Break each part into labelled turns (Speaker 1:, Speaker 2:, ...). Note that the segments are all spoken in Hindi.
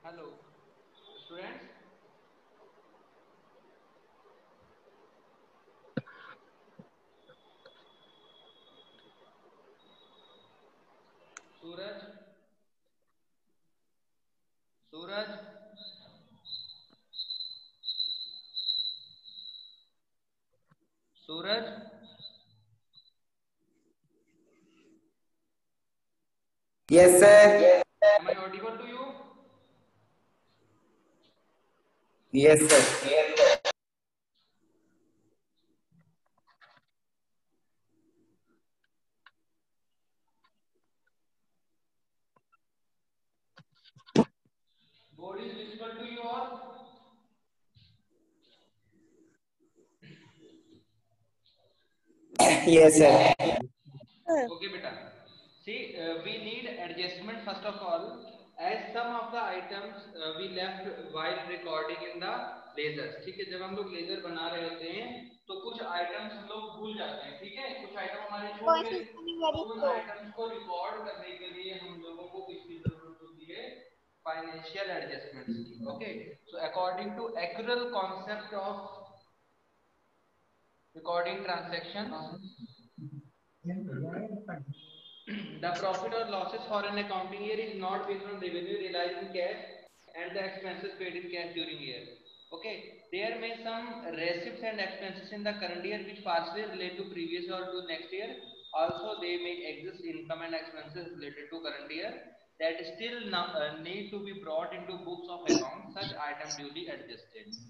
Speaker 1: Hello, students. Suraj, Suraj, Suraj.
Speaker 2: Yes, sir.
Speaker 1: Am I audible to you?
Speaker 2: Yes, sir.
Speaker 1: Board is visible to you all?
Speaker 2: Yes, sir.
Speaker 1: Okay, beta. See, we need adjustment first of all, as some of the items we left while recording in the lasers. ठीक है, जब हम लोग लेजर बना रहे होते हैं तो कुछ आइटम्स हम लोग भूल जाते हैं, ठीक है, कुछ आइटम हमारे छूट
Speaker 3: Voice
Speaker 1: गए।
Speaker 3: is coming
Speaker 1: तो
Speaker 3: very
Speaker 1: उन
Speaker 3: slow.
Speaker 1: आइटम्स को रिकॉर्ड करने के लिए हम लोगों को किसकी जरूरत होती है? फाइनेंशियल एडजस्टमेंट्स की। Okay, so according to accrual concept of recording transactions, the profit or losses for an accounting year is not based on revenue realized in cash and the expenses paid in cash during year. Okay, there may some receipts and expenses in the current year which partially relate to previous or to next year. Also, they may exist income and expenses related to current year that still need to be brought into books of account. Such item duly adjusted.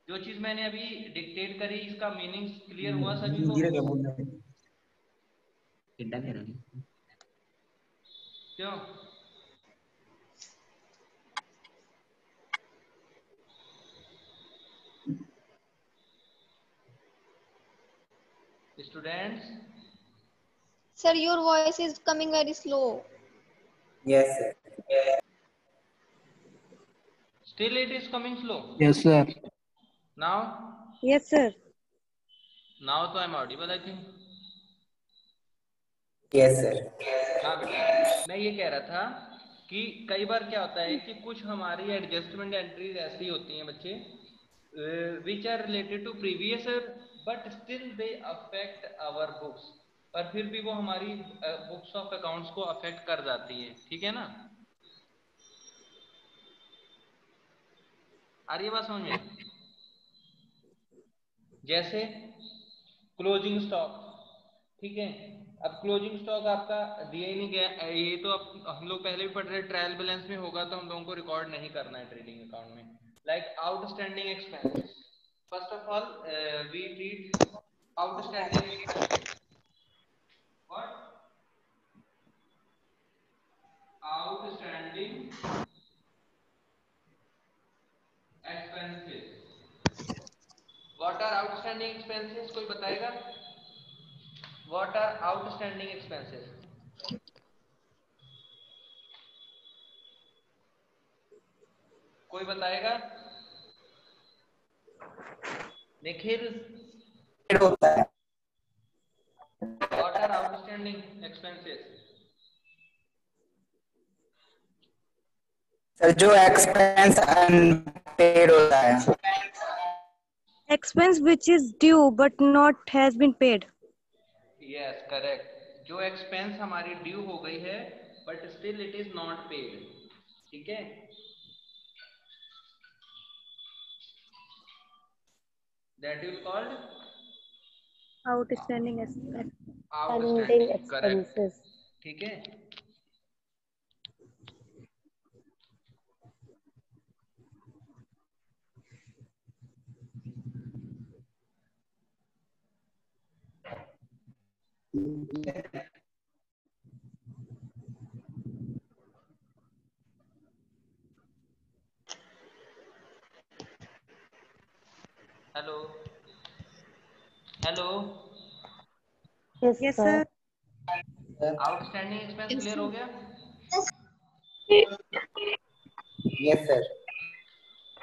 Speaker 1: जो चीज मैंने अभी डिक्टेट करी इसका मीनिंग क्लियर हुआ सभी को?
Speaker 2: धीरे क्या बोल रहे हैं?
Speaker 1: क्यों? Students,
Speaker 3: Sir, your voice is coming very slow.
Speaker 2: Yes, sir.
Speaker 1: still it is coming slow.
Speaker 4: Yes, sir.
Speaker 1: Now,
Speaker 5: Yes, sir.
Speaker 1: now तो I'm audible I think.
Speaker 2: Yes, sir.
Speaker 1: हाँ बेटा, मैं ये कह रहा था कि कई बार क्या होता है कि कुछ हमारी एडजस्टमेंट एंट्रीज ऐसी होती हैं बच्चे which are related to previous but still they affect our books, पर फिर भी वो हमारी बुक्स ऑफ अकाउंट्स को अफेक्ट कर जाती है, ठीक है ना? आ रही है बात समझ में? जैसे क्लोजिंग स्टॉक, ठीक है, अब क्लोजिंग स्टॉक आपका दिया ही नहीं गया, ये तो अब हम लोग पहले भी पढ़ रहे, ट्रायल बैलेंस में होगा तो हम लोगों को रिकॉर्ड नहीं करना है ट्रेडिंग अकाउंट में। Like outstanding expenses, first of all we treat outstanding expenses. What? Outstanding expenses. What are outstanding expenses, कोई बताएगा? What are outstanding expenses? कोई बताएगा? निखिल,
Speaker 2: Paid होता है
Speaker 1: what are outstanding expenses?
Speaker 2: Sir, जो एक्सपेंस अनपेड होता है।
Speaker 5: Expense which is due but not has been paid.
Speaker 1: Yes, correct. जो expense हमारी ड्यू हो गई है but still it is not paid, ठीक है, that is called
Speaker 5: Outstanding expense.
Speaker 1: outstanding, correct, ठीक है। Hello hello,
Speaker 5: Yes, sir.
Speaker 1: Outstanding expense clear हो गया?
Speaker 2: Yes sir.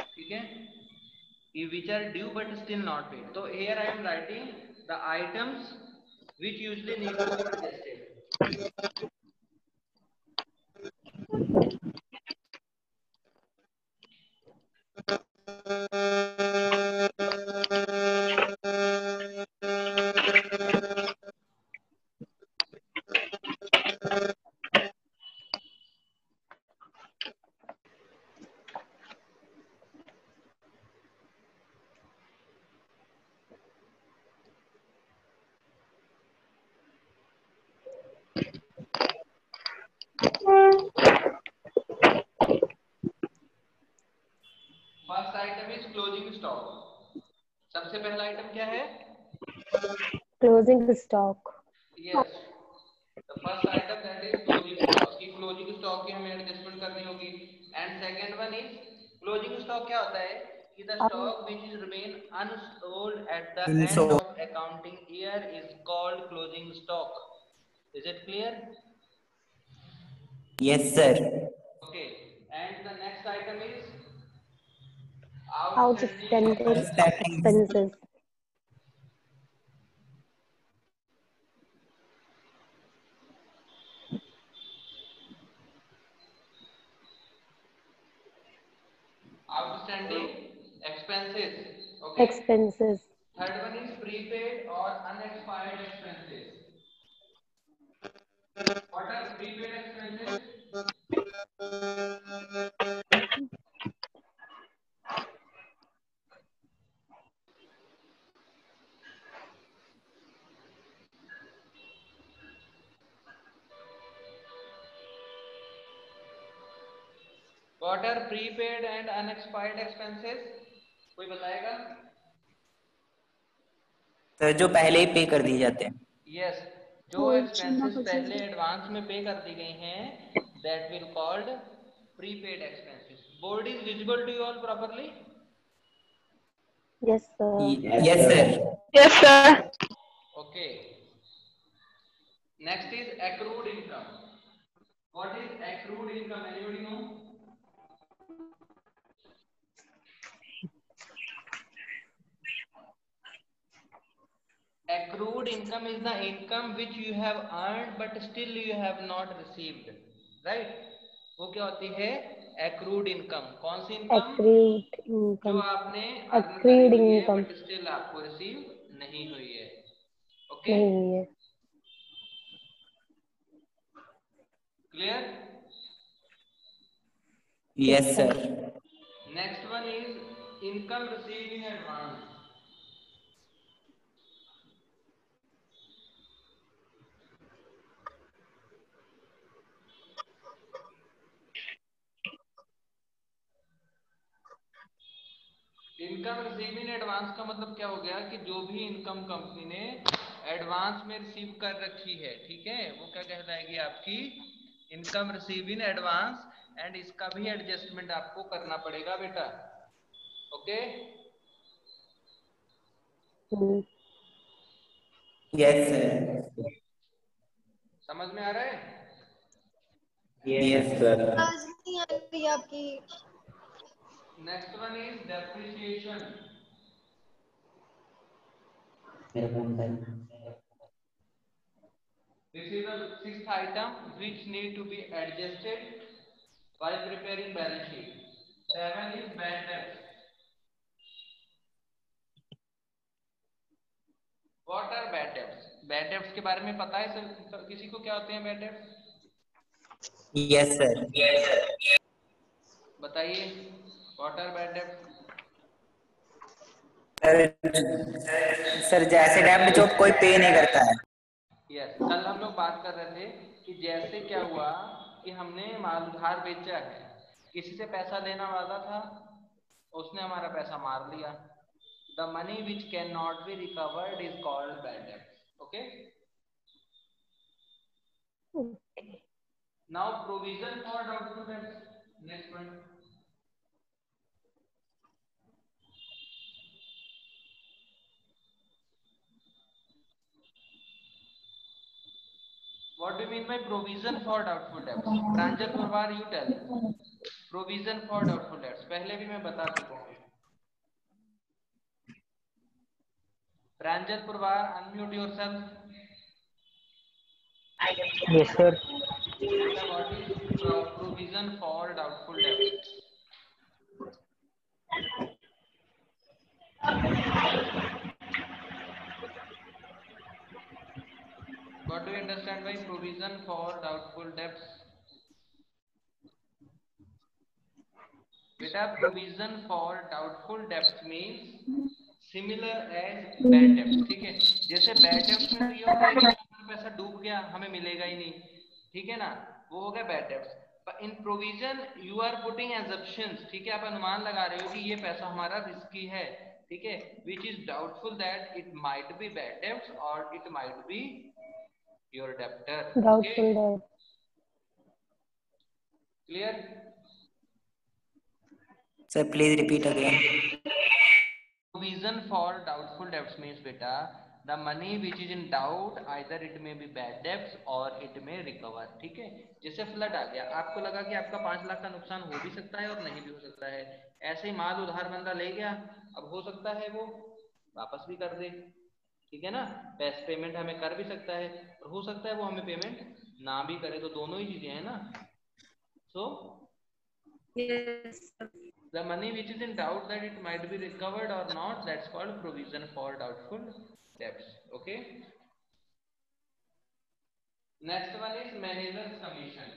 Speaker 1: ठीक है, which are due but still not paid. So here I am writing the items which usually need to be adjusted. First item is closing stock. सबसे पहला आइटम क्या है?
Speaker 5: Closing stock.
Speaker 1: Yes, the first item that is closing stock. की क्लोजिंग स्टॉक की हमें एडजस्टमेंट करनी होगी। And second one is closing stock क्या होता है कि the stock which is remain unsold at the end
Speaker 2: Unsold.
Speaker 1: Of accounting year is called closing stock. Is it clear?
Speaker 2: Yes, sir.
Speaker 1: Okay, and the next item is
Speaker 5: Outstanding
Speaker 2: Outstanding.
Speaker 5: expenses.
Speaker 1: outstanding expenses. Okay.
Speaker 5: Expenses.
Speaker 1: Third one is prepaid or unexpired expenses. What are prepaid expenses? What are prepaid and unexpired expenses? कोई बताएगा?
Speaker 2: सर जो पहले ही पे कर दिए जाते हैं।
Speaker 1: Yes, जो expenses पहले एडवांस में पे कर दी गई हैं, that will called prepaid expenses. Board is visible to you all properly?
Speaker 5: Yes, sir.
Speaker 2: Yes, sir.
Speaker 3: Yes, sir.
Speaker 1: Okay. Next is accrued income. What is accrued income? Anybody know? Accrued income is the income which you have earned but still you have not received, right? वो क्या होती है? Accrued income. कौन सी income?
Speaker 5: Accrued
Speaker 1: जो
Speaker 5: income.
Speaker 1: आपने earn करी
Speaker 5: Accrued
Speaker 1: हुई है
Speaker 5: income.
Speaker 1: but still आपको receive नहीं हुई है. Okay?
Speaker 5: नहीं हुई है.
Speaker 1: Clear?
Speaker 2: Yes, sir.
Speaker 1: Next one is income received in advance. Income receive in advance का मतलब क्या हो गया कि जो भी इनकम कंपनी ने एडवांस में रिसीव कर रखी है, ठीक है, वो क्या कहलाएगी? आपकी income receive in advance. And इसका भी एडजस्टमेंट आपको करना पड़ेगा बेटा। ओके?
Speaker 2: Yes, sir.
Speaker 1: समझ में आ रहा है?
Speaker 2: Yes, sir.
Speaker 3: आवाज नहीं आ रही आपकी।
Speaker 1: Next one is depreciation. This is the sixth item which need to be adjusted while preparing balance sheet. 7 is bad debts. What are bad debts? Bad debts के बारे में पता है सर किसी को क्या होते हैं bad debts?
Speaker 2: Yes, sir.
Speaker 1: बताइए, what are bad debts?
Speaker 2: Sir जैसे डेब्ट जो कोई पे नहीं करता है।
Speaker 1: Yes, कल हम लोग बात कर रहे थे कि जैसे क्या हुआ कि हमने माल उधार बेचा है, किसी से पैसा लेना वाला था, उसने हमारा पैसा मार लिया। The money which cannot be recovered is called bad debts. Okay? Now provision for doubtful debts. Next one. What do you mean by provision for doubtful debts? Pranjal Purwar, you tell. Provision for doubtful debts. पहले भी मैं बता चुका हूँ। Pranjal Purwar, unmute yourself.
Speaker 4: Yes, sir.
Speaker 1: What is provision for doubtful debts? What do you understand by provision for doubtful debts? Beta, provision for doubtful debts means similar as bad debts. ठीक है, जैसे bad debts में तो ये होता है कि हमारा पैसा डूब गया, हमें मिलेगा ही नहीं, ठीक है ना, वो हो गया bad debts. In provision you are putting assumptions, ठीक है, आप अनुमान लगा रहे हो कि ये पैसा हमारा रिस्की है, ठीक है, which is doubtful that it might be bad debts और it might be your debtor.
Speaker 5: Doubtful debt.
Speaker 1: Clear?
Speaker 2: Sir, please repeat again.
Speaker 1: Provision for doubtful debts means beta the money which is in doubt either it may be bad debts or it may recover, ठीक है। जैसे फ्लड आ गया, आपको लगा कि आपका 5 लाख का नुकसान हो भी सकता है और नहीं भी हो सकता है, ऐसे ही माल उधार बंदा ले गया, अब हो सकता है वो वापस भी कर दे, ठीक है ना, पैसे पेमेंट हमें कर भी सकता है और हो सकता है वो हमें पेमेंट ना भी करे, तो दोनों ही चीजें हैं ना। सो
Speaker 4: Yes.
Speaker 1: the money which is in doubt that it might be recovered or not, that's called provision for doubtful debts. Okay. Next one is manager's commission.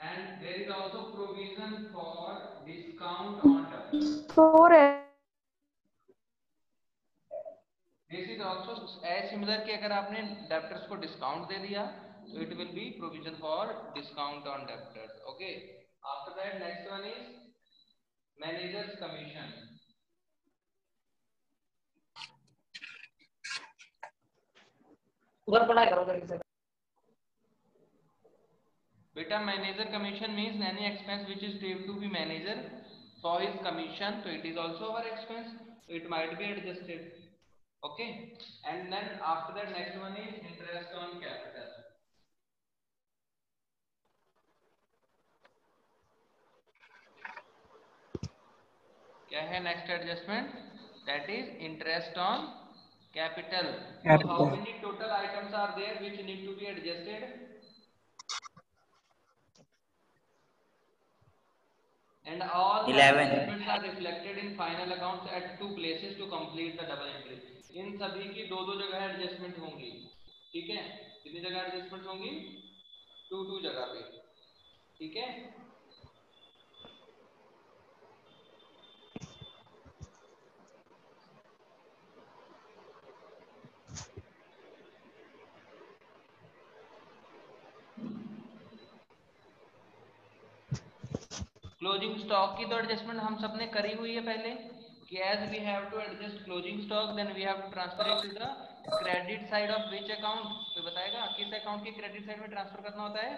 Speaker 1: And there is also provision for discount on debtors. This is also as similar कि अगर आपने debtors को discount दे दिया so it will be provision for discount on debtors. Okay. After that next one is manager's commission.
Speaker 4: उधर पढ़ाई करो उधर से।
Speaker 1: Beta manager commission means any expense which is due to be manager for his commission, so it is also our expense, so it might be adjusted. Okay, and then after that next one is interest on capital. क्या है next adjustment? That is interest on capital. So how many total items are there which need to be adjusted? And all
Speaker 2: 11.
Speaker 1: adjustments are reflected in final accounts at 2 places to complete the double entry. इन सभी की दो जगह एडजस्टमेंट होंगी, ठीक है, कितनी जगह एडजस्टमेंट होंगी? 2 जगह पे, ठीक है। क्लोजिंग स्टॉक की तो एडजस्टमेंट हम सबने करी हुई है पहले कि as we have to adjust closing stock then we have to transfer it to the credit side of which account, तो बताएगा किस अकाउंट की क्रेडिट साइड में ट्रांसफर करना होता है?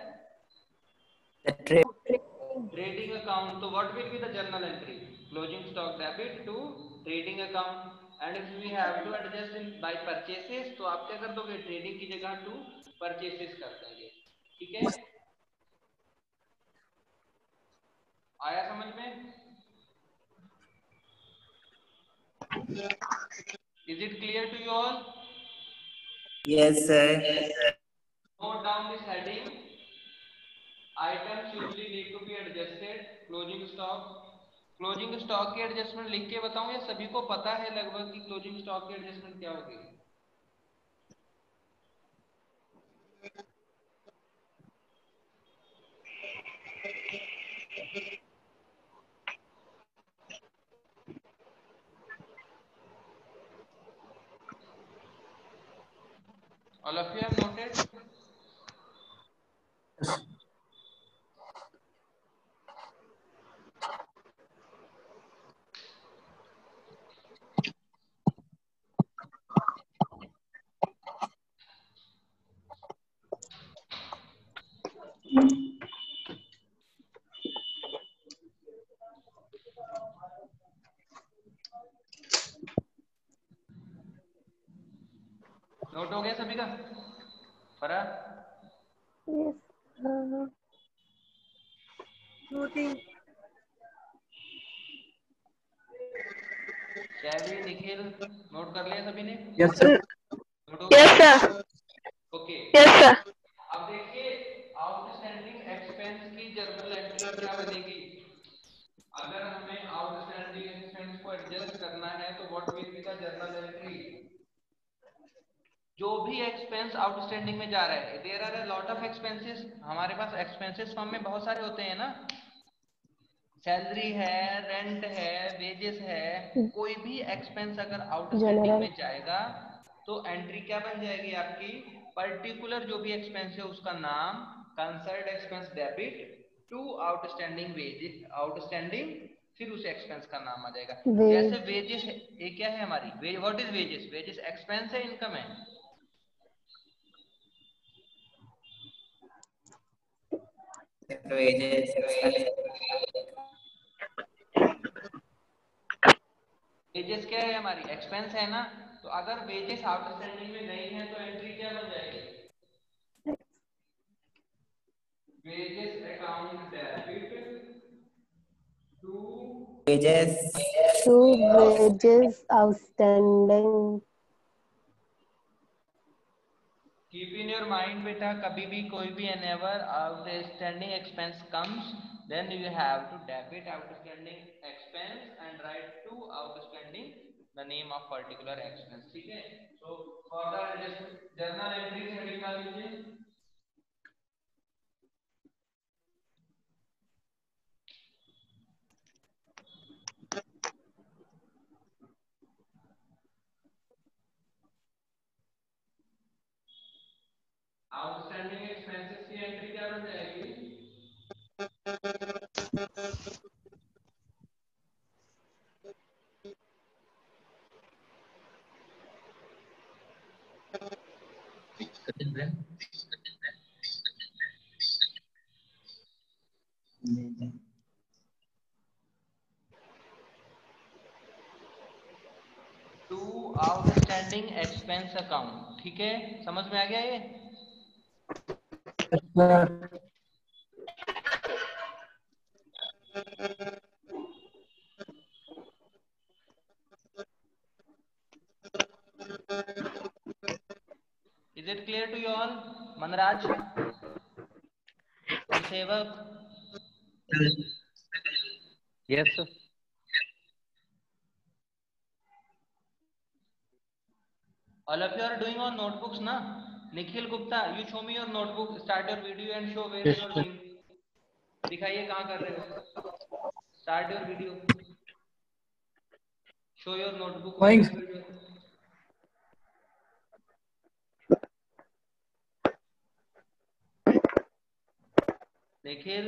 Speaker 1: Trading account. तो what will be the journal entry? Closing stock debit to trading account. And if we have to adjust in by purchases तो आप क्या कर दोगे? ट्रेडिंग की जगह टू परचेसेस कर देंगे, ठीक है। आया समझ में? Is it clear to you all?
Speaker 2: Yes, sir.
Speaker 1: Note down this heading. Items usually need to be adjusted. Closing stock. Closing stock की एडजस्टमेंट लिख के बताऊं या सभी को पता है लगभग कि क्लोजिंग स्टॉक की एडजस्टमेंट क्या होगी? All of you have noted? Note हो गया सभी का? फरा?
Speaker 5: Yes.
Speaker 4: Noting.
Speaker 1: चैवी, निखिल, नोट कर लिया सभी ने?
Speaker 2: Yes, sir.
Speaker 1: नोट हो गया?
Speaker 4: Yes sir.
Speaker 1: Okay.
Speaker 4: Yes sir.
Speaker 1: अब देखिए आउटस्टैंडिंग एक्सपेंस की जर्नल एंट्री क्या बनेगी? अगर हमें आउटस्टैंडिंग एक्सपेंस को एडजस्ट करना है तो what will be the journal entry? जो भी एक्सपेंस आउटस्टैंडिंग में जा रहा है, there are a lot of expenses, हमारे पास एक्सपेंसेस फॉर्म में बहुत सारे होते हैं ना, सैलरी है, रेंट है, वेजेस है, कोई भी एक्सपेंस अगर आउटस्टैंडिंग
Speaker 5: जनरल
Speaker 1: में जाएगा तो एंट्री क्या बन जाएगी आपकी, पर्टिकुलर जो भी एक्सपेंस है उसका नाम, concerned expense debit to outstanding wages, outstanding, फिर उस एक्सपेंस का नाम आ जाएगा।
Speaker 5: वेज
Speaker 1: जैसे वेजेस है, ये क्या है हमारी, what is wages, wages expense है, इनकम है?
Speaker 2: वेजेस
Speaker 1: वेजेस क्या है हमारी, एक्सपेंस है ना। तो अगर वेजेस आउटस्टैंडिंग में नहीं है तो एंट्री क्या बन जाएगी, wages account debit to,
Speaker 2: wages
Speaker 5: to wages outstanding.
Speaker 1: Keep in your mind बेटा, कभी भी कोई भी whenever outstanding expense comes, then you have to debit outstanding expense and write to outstanding the name of particular expense, ठीक है। So for the journal entry heading डाल लीजिए। आउटस्टैंडिंग एक्सपेंसेस की एंट्री क्या बन जाएगी, टू आउटस्टैंडिंग एक्सपेंस अकाउंट, ठीक है, समझ में आ गया ये? Is it clear to you all? Manraj और Sewak,
Speaker 6: Yes, sir.
Speaker 1: all of you are doing on notebooks na? Nikhil Gupta, you show me your notebook, start your video and show where
Speaker 6: Yes,
Speaker 1: you are
Speaker 6: sir.
Speaker 1: doing, दिखाइए कहाँ कर रहे हो, start your video, show your notebook where
Speaker 6: Thanks.
Speaker 1: you are, Nikhil,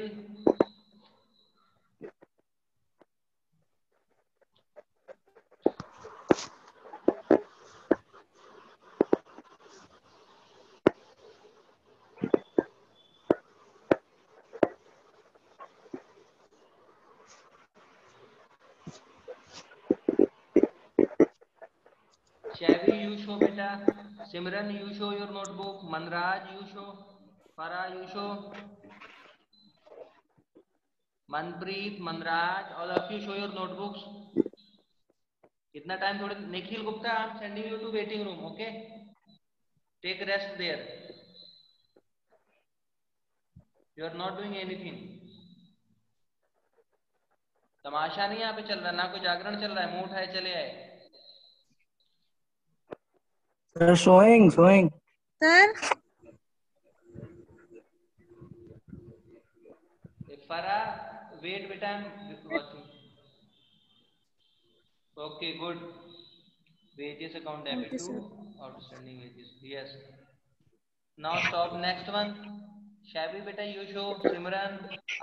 Speaker 1: Shavi, you show beta, Simran, you show your notebook, Manraj, you show, Farah, you show, Manpreet, Manraj, all of you show your notebooks. इतना टाइम थोड़े, Nikhil Gupta, I am sending you to waiting room, okay, take rest there, you are not doing anything, तमाशा नहीं यहाँ पे चल रहा, ना कोई जागरण चल रहा है, मुंह उठाए चले आए।
Speaker 6: Sir, showing.
Speaker 4: Sir,
Speaker 1: Farah, wait बेटा, I am watching, okay good, wages account debit
Speaker 4: okay,
Speaker 1: to
Speaker 4: sir.
Speaker 1: outstanding wages, yes, now stop, next one, Shabi beta you show, Simran,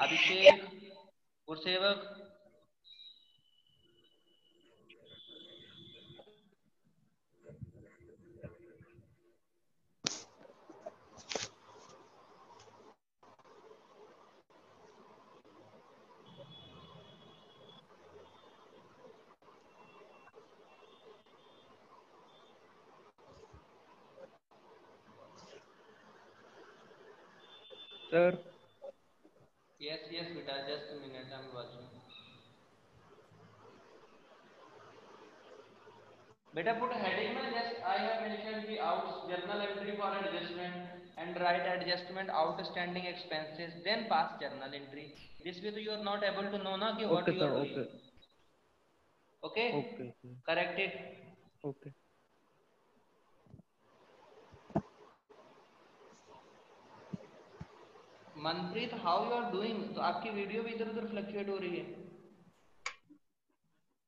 Speaker 1: Abhishek, Gursevak,
Speaker 6: Sir.
Speaker 1: yes beta, just a minute, I am watching, beta put a heading na, just I have mentioned the out journal entry for adjustment and write adjustment outstanding expenses, then pass journal entry, this way you are not able to know na ki what
Speaker 6: Okay,
Speaker 1: you
Speaker 6: sir.
Speaker 1: are doing,
Speaker 6: Okay.
Speaker 1: okay,
Speaker 6: Okay, sir.
Speaker 1: correct it.
Speaker 6: Okay.
Speaker 1: Manpreet, how you are doing? तो आपकी वीडियो भी इधर उधर फ्लक्चुएट हो रही है।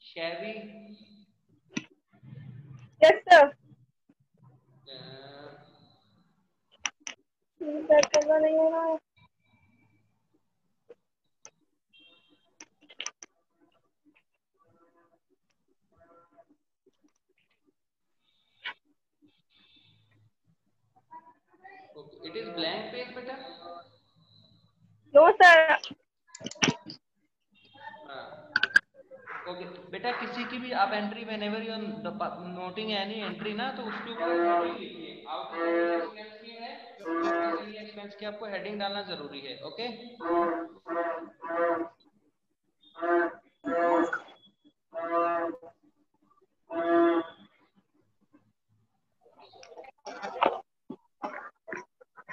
Speaker 1: Shaivi,
Speaker 4: Yes, sir.
Speaker 1: uh,
Speaker 4: sir करना नहीं हो रहा है।
Speaker 1: okay. It is blank page बेटा।
Speaker 4: No, sir.
Speaker 1: हाँ, ओके बेटा, किसी की भी आप entry whenever you noting any entry ना, तो उसके ऊपर हेडिंग लिखिए। आउट एक्सपेंस की है, आउटगोइंग एक्सपेंस की आपको हेडिंग डालना जरूरी है। Okay,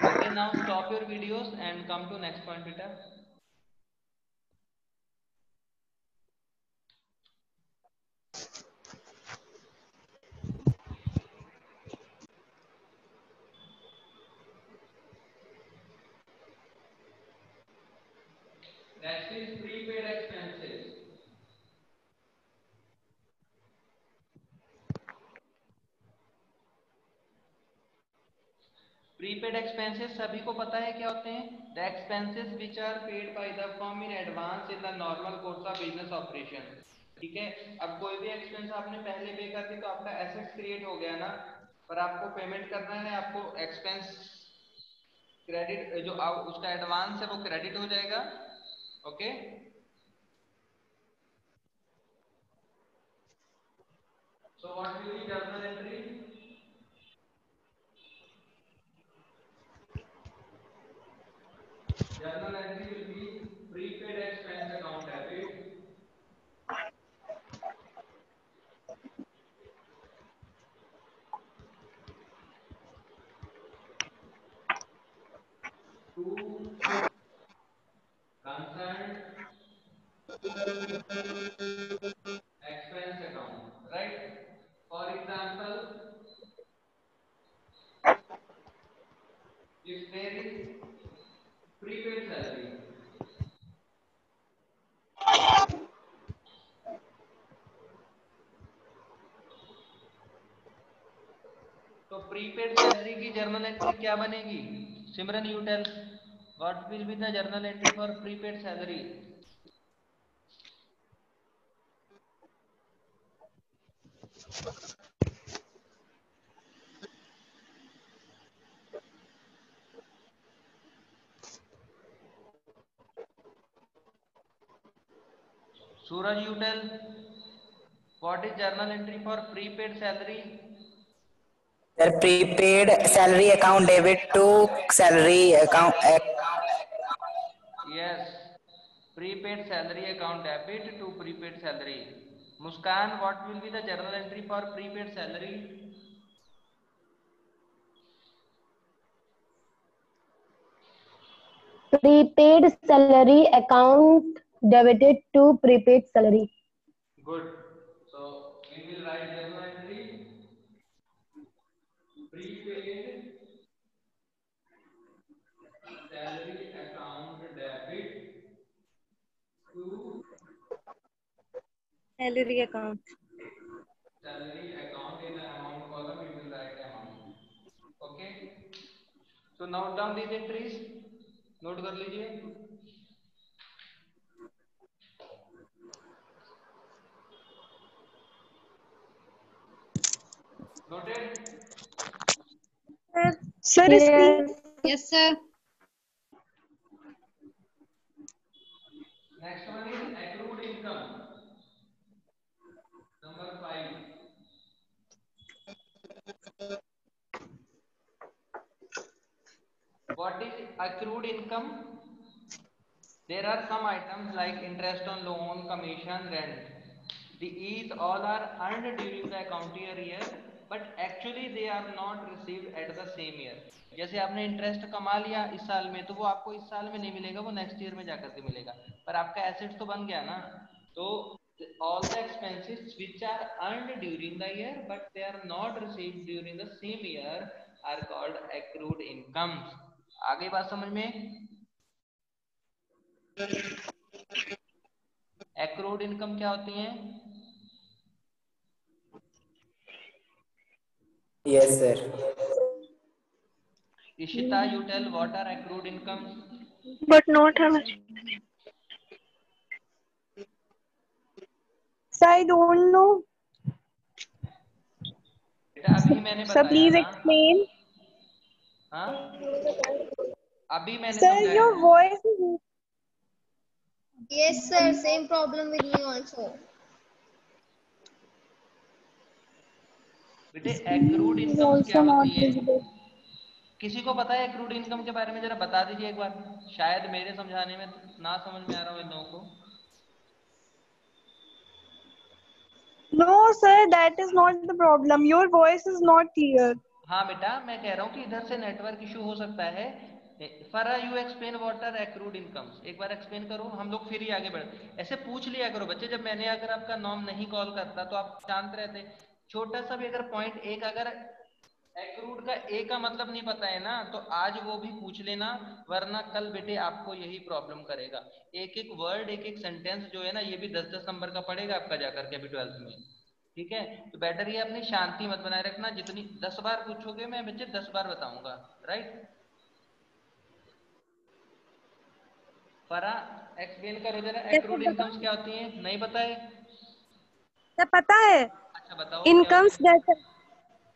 Speaker 1: okay, now stop your videos and come to next point बेटा। Next is prepaid expenses. Prepaid expenses सभी को पता है क्या होते हैं? The expenses which are paid by the firm in advance in the normal course of business operation. ठीक है, अब कोई भी एक्सपेंस आपने पहले पे कर दी तो आपका एसेट्स क्रिएट हो गया ना, पर आपको पेमेंट करना है, आपको एक्सपेंस क्रेडिट जो उसका एडवांस है वो क्रेडिट हो जाएगा। Okay, so what will B journal entry? Journal entry will be prepaid expense account debit to concerned expense account, right? For example, if there is prepaid salary, तो प्रीपेड सैलरी की जर्नल एंट्री क्या बनेगी? Simran, you tell what will be the journal entry for prepaid salary? Suraj, you tell what is journal entry for prepaid salary?
Speaker 2: Sir, prepaid salary account debit to salary account.
Speaker 1: Yes, prepaid salary account debit to prepaid salary. Muskan, what will be the journal entry for prepaid salary?
Speaker 5: Prepaid salary account debited to prepaid salary.
Speaker 1: Good. So we will write journal entry prepaid salary account debit to
Speaker 4: Salary account.
Speaker 1: salary account. In the amount column we will write amount. Okay. So note down these entries. Note कर लीजिए। Noted?
Speaker 4: Sir,
Speaker 5: Yes.
Speaker 3: Yes, sir.
Speaker 1: Next one is accrued income. Number 5. What is accrued income? There are some items like interest on loan, commission, rent. These all are earned during the account year, but actually they are not received at the same year. जैसे आपने इंटरेस्ट कमा लिया इस साल में, तो वो आपको इस साल में नहीं मिलेगा, वो नेक्स्ट ईयर में जाकर के मिलेगा, पर आपका एसेट तो बन गया ना। तो all the expenses which are earned during the year but they are not received during the same year are called accrued incomes. आ गई बात समझ में? एक्रूड इनकम क्या होती है?
Speaker 2: Yes, sir.
Speaker 1: Ishita, you tell what are accrued incomes?
Speaker 4: But not how much. Sir, I don't know.
Speaker 1: बेटा अभी मैंने
Speaker 4: Sir,
Speaker 1: बताया
Speaker 4: please
Speaker 1: ना।
Speaker 4: explain.
Speaker 1: हाँ अभी मैंने
Speaker 4: Sir,
Speaker 1: समझाया
Speaker 4: your
Speaker 1: ना।
Speaker 4: voice is...
Speaker 3: Yes, sir. Same problem with me also.
Speaker 1: बेटे एक्रूड इनकम्स क्या
Speaker 4: also not
Speaker 1: होती है?
Speaker 4: visible.
Speaker 1: किसी को पता है एक्रूड इनकम के बारे में? जरा बता दीजिए एक बार, शायद मेरे समझाने में ना समझ में आ रहा हो इन लोगों को।
Speaker 4: No, sir, that is not the problem. Your voice is not clear.
Speaker 1: हाँ बेटा मैं कह रहा हूँ कि इधर से नेटवर्क इशू हो सकता है। Farah you explain what are accrued incomes, एक बार एक्सप्लेन करो, हम लोग फिर ही आगे बढ़े। ऐसे पूछ लिया करो बच्चे, जब मैंने अगर आपका नाम नहीं कॉल करता तो आप शांत रहते। छोटा सा भी अगर पॉइंट एक अगर एक्रूड का ए का मतलब नहीं पता है ना तो आज वो भी पूछ लेना, वरना कल बेटे आपको यही प्रॉब्लम करेगा। एक एक वर्ड एक एक सेंटेंस जो है ना ये भी 10-10 नंबर का पड़ेगा आपका जाकर के अभी 12th में। ठीक है, तो बेटर ये अपनी शांति मत बनाए रखना। जितनी 10 बार पूछोगे मैं बच्चे 10 बार बताऊंगा। राइट, फरा एक्सप्लेन करो जरा, एक्रूड इनकम्स क्या होती हैं? नहीं पता है?
Speaker 4: सर पता है,
Speaker 1: अच्छा बताओ क्या होती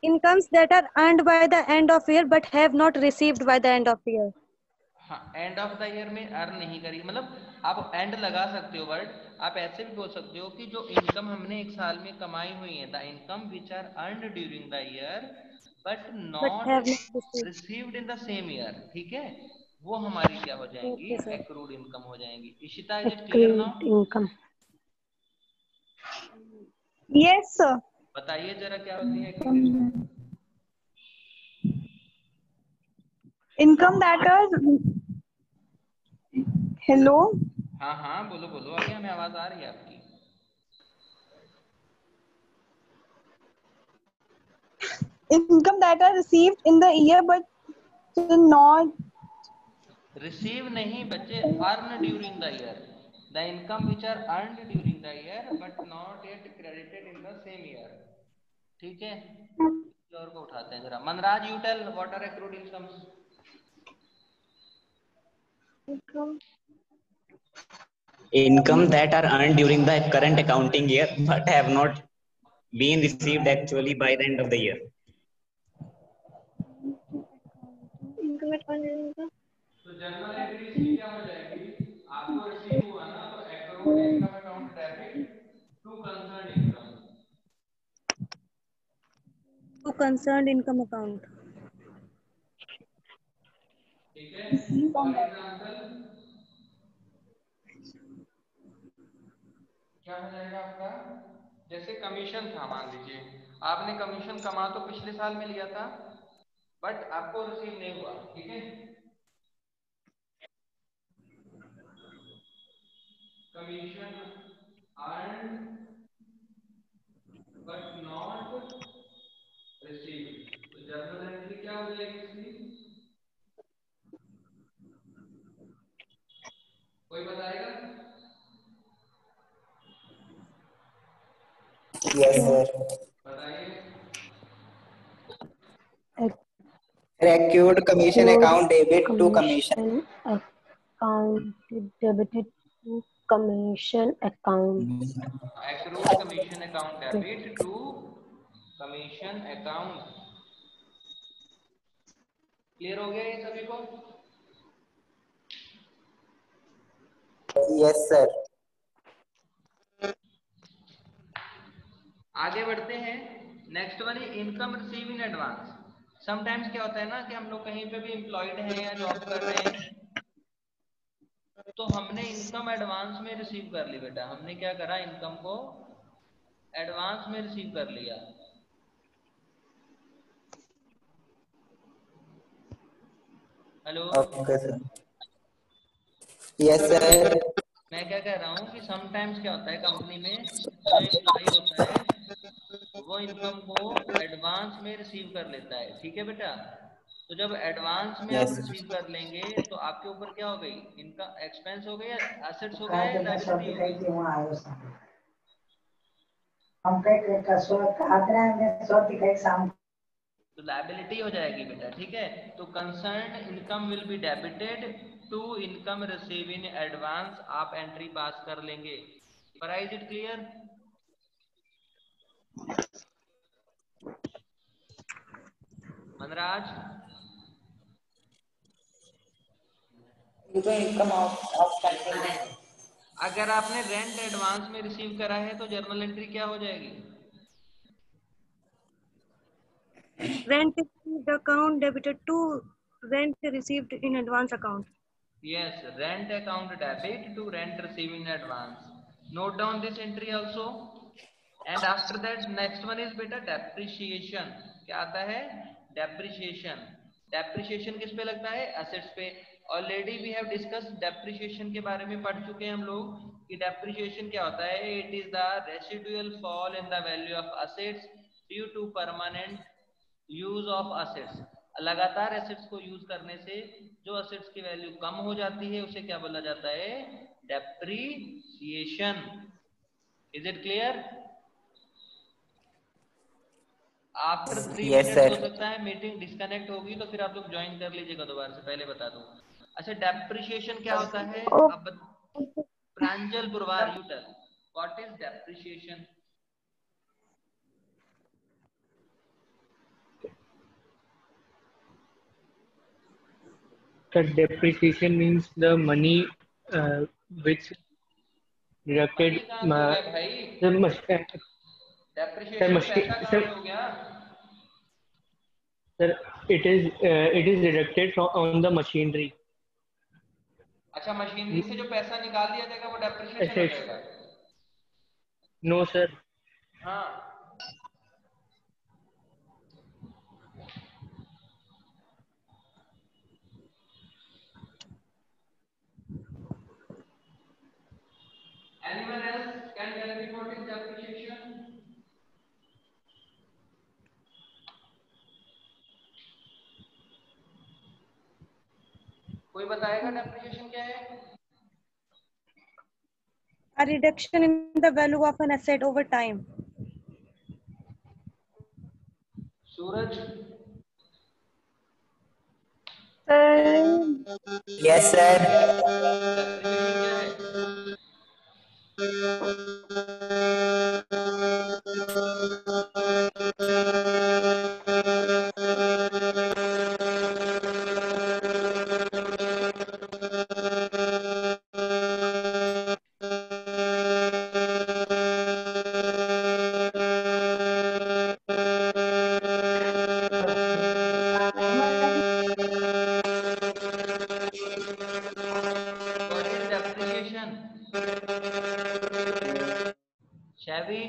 Speaker 4: incomes
Speaker 1: है।
Speaker 4: that are earned by the end of year but have not received by the end of year.
Speaker 1: हाँ एंड ऑफ द ईयर में अर्न नहीं करी, मतलब आप एंड लगा सकते हो वर्ड। आप ऐसे भी बोल सकते हो कि जो इनकम हमने एक साल में कमाई हुई है, the income which are earned during the year but
Speaker 4: But
Speaker 1: not
Speaker 4: have not received.
Speaker 1: Received in the same year. ठीक है, वो हमारी क्या हो जाएंगी?
Speaker 4: Okay, sir.
Speaker 1: एक्रूड इनकम हो जाएंगी। Ishita is it clear
Speaker 5: Accrued
Speaker 1: now?
Speaker 5: income.
Speaker 4: Yes, sir.
Speaker 1: बताइए जरा क्या होती है accrued income?
Speaker 4: Income that are... Hello?
Speaker 1: हाँ हाँ बोलो बोलो, आगे हमें आवाज आ रही है आपकी।
Speaker 4: Income that are received in the year but not...
Speaker 1: receive नहीं बच्चे, earn during the year. The income which are earned during the year but not yet credited in the same year. ठीक है, और को उठाते हैं जरा। Manraj you tell what are accrued incomes?
Speaker 2: Income that are earned during the current accounting year but have not been received actually by the end of the year.
Speaker 1: तो जनरल एंट्री इसकी क्या हो जाएगी? आपको रिसीव हुआ ना तो accrued income account debit to concern income.
Speaker 4: To concerned income account.
Speaker 1: ठीक है, फॉर एग्जांपल क्या हो जाएगा आपका? जैसे कमीशन था, मान लीजिए आपने कमीशन कमा तो पिछले साल में लिया था बट आपको रिसीव नहीं हुआ। ठीक है, commission earn but not receive, तो जर्नल एंट्री क्या हो जाएगी इसकी? कोई बताएगा?
Speaker 2: Yes, sir.
Speaker 1: बताइए।
Speaker 2: Accrued commission
Speaker 5: Accrued
Speaker 2: account debit to commission.
Speaker 5: commission account debited to commission account.
Speaker 1: Accrued commission account debit to commission account. Clear हो गया ये सभी को?
Speaker 2: Yes, sir.
Speaker 1: आगे बढ़ते हैं। नेक्स्ट वन है income receive in advance. Sometimes क्या होता है ना कि हम लोग कहीं पे भी एम्प्लॉयड हैं या जॉब कर रहे हैं तो हमने इनकम एडवांस में रिसीव कर ली। बेटा हमने क्या करा, इनकम को एडवांस में रिसीव कर लिया। Hello,
Speaker 2: Okay, sir. Yes, sir.
Speaker 1: मैं क्या कह रहा हूँ कि समटाइम्स क्या होता है कंपनी में जो एम्प्लॉय होता है वो इनकम को एडवांस में रिसीव कर लेता है। ठीक है बेटा, तो जब एडवांस में आप रिसीव कर लेंगे तो आपके ऊपर क्या हो गई, इनका एक्सपेंस हो गया, एसेट्स हो गया या लायबिलिटी हो गई? तो लायबिलिटी हो जाएगी बेटा, ठीक है। तो concern income will be debited to income receive in advance, आप एंट्री पास कर लेंगे। Is it clear? Manraj,
Speaker 7: income off करके
Speaker 1: अगर आपने रेंट एडवांस में रिसीव करा है तो जर्नल एंट्री क्या हो जाएगी?
Speaker 4: Rent received account debited to rent received in advance account.
Speaker 1: Yes, rent account debit to rent received in advance. Note down this entry also. And after that next one is beta depreciation. क्या आता है? Depreciation. Depreciation किस पे लगता है? Assets पे। Already we have discussed depreciation के बारे में पढ़ चुके हैं हम लोग कि depreciation क्या होता है? It is the residual fall in the value of assets due to permanent use of assets. लगातार एसेट्स को यूज करने से जो एसेट्स की वैल्यू कम हो जाती है उसे क्या बोला जाता है? Depreciation. Is it clear? After 3 minutes हो सकता है मीटिंग डिस्कनेक्ट होगी तो फिर आप लोग ज्वाइन कर लीजिएगा दोबारा से, पहले बता दूं। अच्छा, डेप्रिसिएशन क्या होता है? अब Pranjal Purwar, you tell what is depreciation?
Speaker 6: The depreciation means the money which deducted the
Speaker 1: depreciation पैसा कहाँ से हो गया?
Speaker 6: Sir, it is deducted on the machinery.
Speaker 1: अच्छा, मशीनरी से जो पैसा निकाल दिया जाएगा वो डेप्रिसिएशन हो जाएगा?
Speaker 6: No sir.
Speaker 1: हाँ, anyone else can tell me what is depreciation? कोई बताएगा डेप्रिसिएशन क्या है?
Speaker 4: A reduction in the value of an asset over time.
Speaker 1: Suraj?
Speaker 7: Yes sir.
Speaker 1: Depreciation क्या है? What is depreciation? Shavi?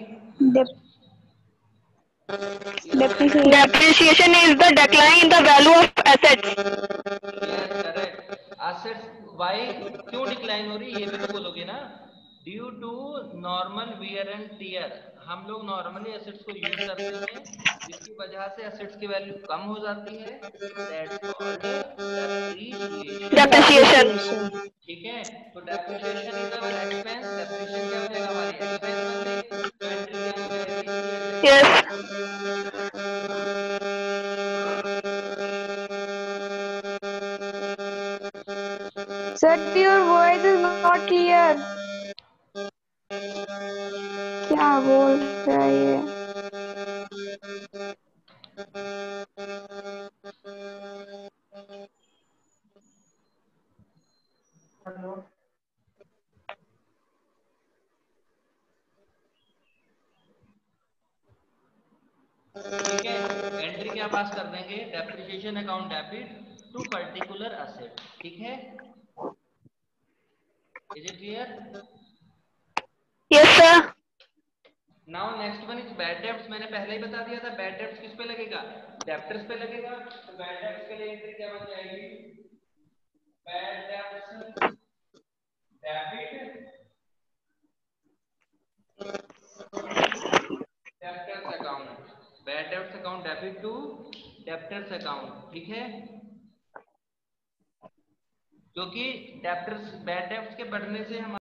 Speaker 3: Depreciation is the decline in the value of assets.
Speaker 1: Yes, correct. Assets why क्यों डिक्लाइन हो रही है ये भी तो बोलोगे ना? Due to normal wear and tear. हम लोग नॉर्मली एसेट्स को यूज करते हैं जिसकी वजह से एसेट्स की वैल्यू कम हो जाती है। That's called depreciation. ठीक है, तो depreciation is our expense. Depreciation क्या हो जाएगा? हमारी एक्सपेंस बन जाएगी। तो एंट्री क्या हो जाएगी?
Speaker 3: Yes. Sir, your voice is not clear. क्या बोल रहा है ये?
Speaker 1: ठीक है, एंट्री क्या पास कर देंगे? Depreciation account debit to particular asset. ठीक है, is it clear?
Speaker 3: Yes sir.
Speaker 1: Now next one is bad debts. मैंने पहले ही बता दिया था बैड डेब्ट्स किस पे लगेगा? डेब्टर्स पे लगेगा। तो बैड डेब्ट्स के लिए एंट्री क्या बन जाएगी? Bad debts debit debtors account. Bad debts account debit to debtors account, ठीक है, क्योंकि डेप्टर्स बैड डेप्ट्स के बढ़ने से हमारे